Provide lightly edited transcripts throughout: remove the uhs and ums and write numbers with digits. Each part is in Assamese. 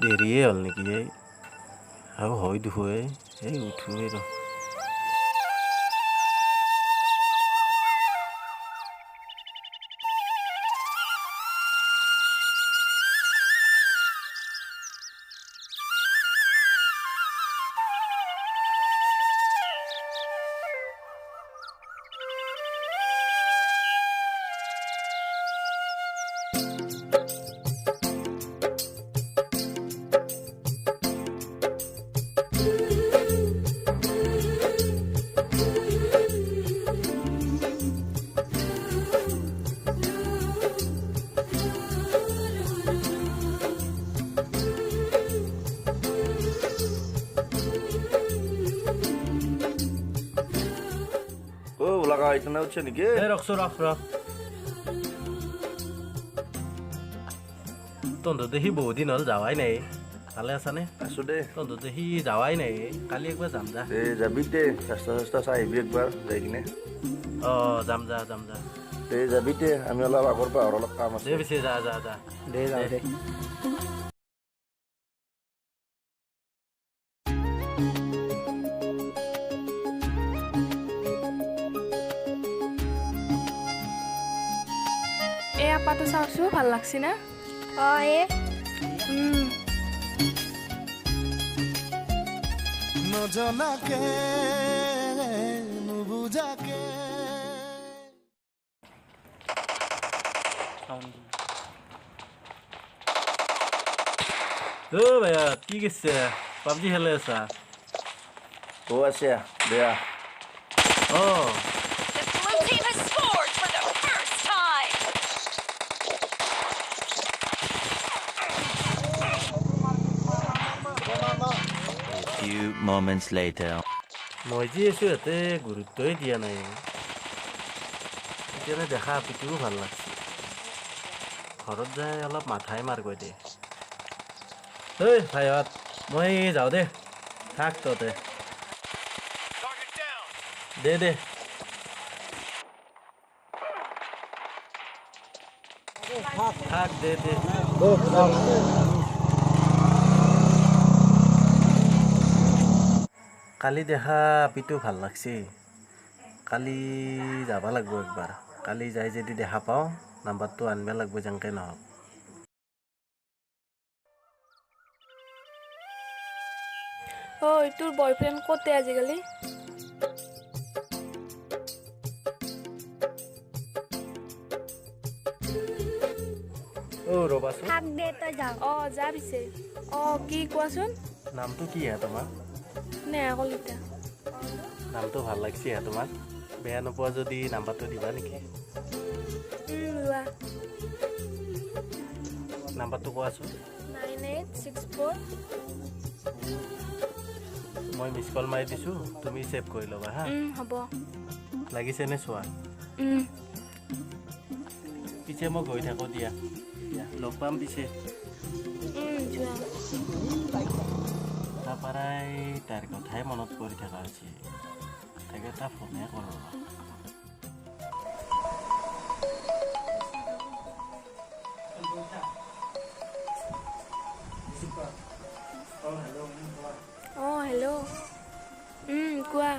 দেৰিয়ে হ'ল নেকি আৰু হয় দেখোঁ উঠোৱেই ৰ ইতনা হচ্ছে নাকি ৰখছো ৰখ তহঁতৰ দেখি বহুত দিন হ'ল যাৱাই নাই ভালে আছানে আছো দে তহঁতৰ দেখি যাৱাই নাই কালি একবাৰ যাম যা যাবি দে ৰাস্তা চাই আহিবি একবাৰ যাই কিনে যাম যা যাবি দে আমি অলপ আগৰ পৰা অলপ কাম আছে দে পিছে যা দে যাওঁ দে এই আপাটো চাওঁছো ভাল লাগছি না নজনাকে নুবুজাকে ভাইয়া কি কৰিছে পাবজি খেলি আছা আছে বেয়া The blue team has scored for the first time. A few moments later. মই যি আছো ইয়াতে গুৰুত্বই দিয়া নাই এতিয়া দেখা পিটিও ভাল লাগছে ঘৰত যাই অলপ মাথাই মাৰগৈ দে ভাইহঁত মই যাওঁ দে থাক তহঁতে দে থাক দে কালি দেখা পিটো ভাল লাগছে কালি যাব লাগিব একবাৰ কালি যাই যদি দেখা পাওঁ নাম্বাৰটো আনিব লাগিব যেনকে নহওক তোৰ বয়ফ্ৰেণ্ড ক'তে আজিকালি ৰ'বাচোন যা পিছে কি কোৱাচোন নামটো কি তোমাৰ নেহা কলিতা নামটো ভাল লাগছে তোমাক বেয়া নোপোৱা যদি নাম্বাৰটো দিবা নেকি লোৱা নাম্বাৰটো কোৱাচোন 9864 মই মিছ কল মাৰি দিছোঁ তুমি ছেভ কৰি ল'বা হা হ'ব লাগিছেনে চোৱা পিছে মই গৈ থাকোঁ দিয়া লগ পাম পিছে যোৱা তাৰপৰাই তাৰ কথাই মনত পৰি থকা হৈছে তাকে এটা ফোনে কৰোঁ হেল্ল' কোৱা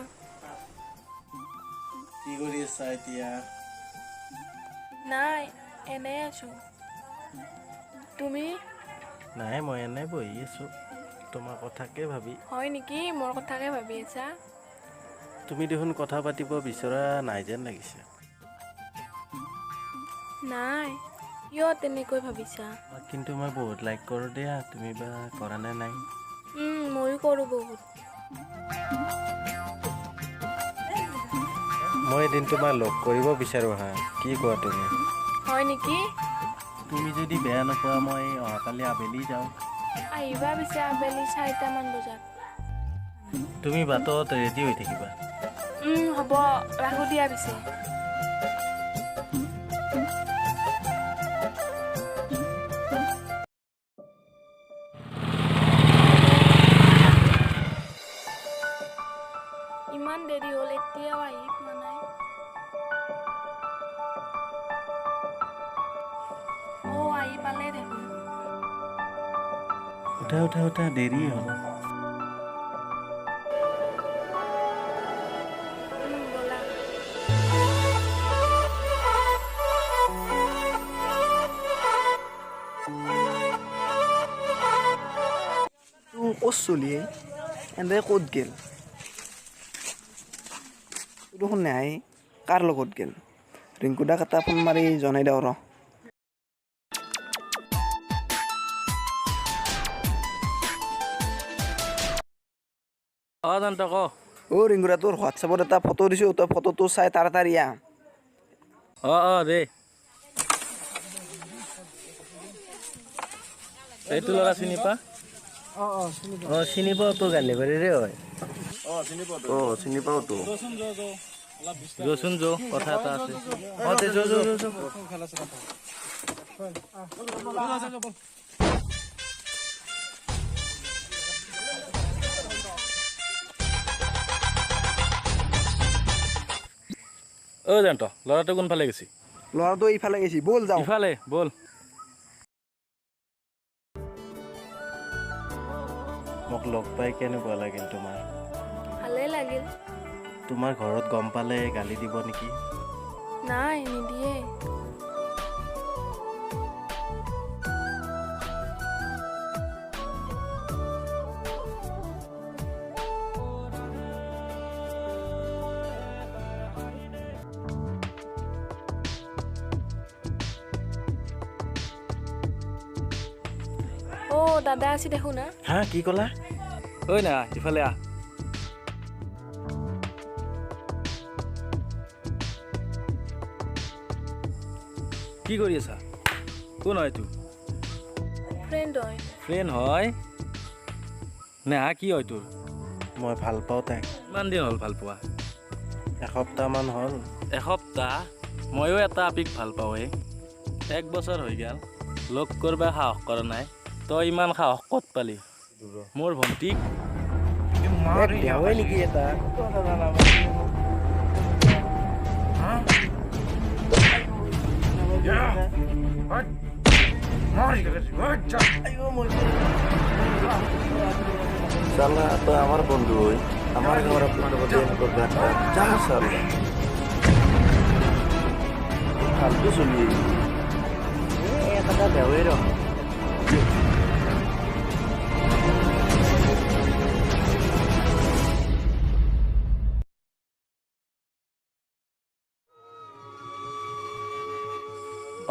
কি কৰি আছা এতিয়া নাই এনে আছোঁ তুমি নাই মই এনেই বহি আছোঁ তোমাৰ কথাকে ভাবি হয় নেকি মোৰ কথাকে ভাবি আছা তুমি দেখোন কথা পাতিব বিচৰা নাই যেন লাগিছে নাই কিয় তেনেকৈ ভাবিছা কিন্তু মই বহুত লাইক কৰোঁ দিয়া তুমি বা কৰা নে নাই ময়ো কৰোঁ বহুত মই এদিন তোমাক লগ কৰিব বিচাৰোঁ হা কি কোৱা তুমি হয় নেকি তুমি যদি বেয়া নোপোৱা মই অহাকালি আবেলি যাওঁ আহিবা পিছে আবেলি 4টামান বজাত তুমি বাটত ৰেডি হৈ থাকিবা হ'ব ৰাখোঁ দিয়া পিছে ইমান দেৰি হ'ল এতিয়াও আহি পোৱা নাই আহি পালে দেখোন উঠা দেৰি হ'ল ব'লা তোৰ ক'ত চলি এনে ক'ত গেল দেখোন নাই কাৰ লগত গেল ৰিংকু দাক এটা ফোন মাৰি জনাই দিওঁ ৰ জান্ত ক ৰিংকু দা তোৰ হোৱাটছএপত এটা ফটো দিছোঁ তই ফটোটো চাই তাড়াতাড়ি আহ দে এইটো ল'ৰা চিনি পা চিনি পাওঁ তো গালিবাৰীৰে হয় চিনি পাওঁ তো যচোন কথা এটা আছে জান্ত ল'ৰাটো কোনফালে গৈছি ল'ৰাটো ইফালে গৈছি ব'ল যাওঁ ইফালে ব'ল মোক লগ পাই কেনেকুৱা লাগিল তোমাৰ ভালেই লাগিল তোমাৰ ঘৰত গম পালে গালি দিব নেকি নাই নিদিয়ে দাদা আছে দেখো না হা কি ক'লা ঐ না ইফালে আহ কি কৰি আছা কোন হয় তোৰ ফ্ৰেণ্ড হয় ফ্ৰেণ্ড হয় নেহা কি হয় তোৰ মই ভাল পাওঁ তাইক কিমান দিন হ'ল ভাল পোৱা এসপ্তাহমান হ'ল এসপ্তাহ ময়ো এটা আপিক ভাল পাওঁ 1 বছৰ হৈ গ'ল লগ কৰিব সাহস কৰা নাই তই ইমান সাহস ক'ত পালি মোৰ ভণ্টিক দেওৱে নেকি এটা চালা তই আমাৰ বন্ধু হই আমাৰ ঘৰ আপনাৰ মধ্যে যা চালা ফালতু চলি এটা দেওৱেই ৰ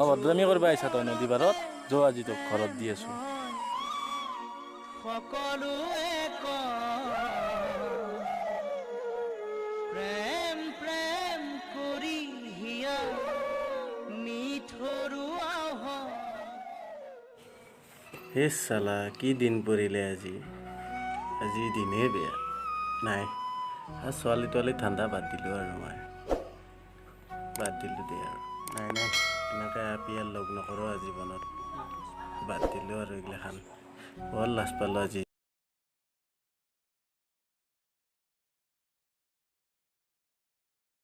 অভদ্ৰামি কৰিব আহিছা তই নদী পাৰত যো আজি তোক ঘৰত দি আছো হে চালা কি দিন পৰিলে আজি দিনে বেয়া নাই ছোৱালী তোৱালী ঠাণ্ডা বাদ দিলোঁ আৰু মই বাদ দিলোঁ দে আৰু নাই এনেকৈ আপি আৰু লগ নকৰোঁ জীৱনত বাদ দিলোঁ আৰু এইগিলাখান বৰ লাজ পালোঁ আজি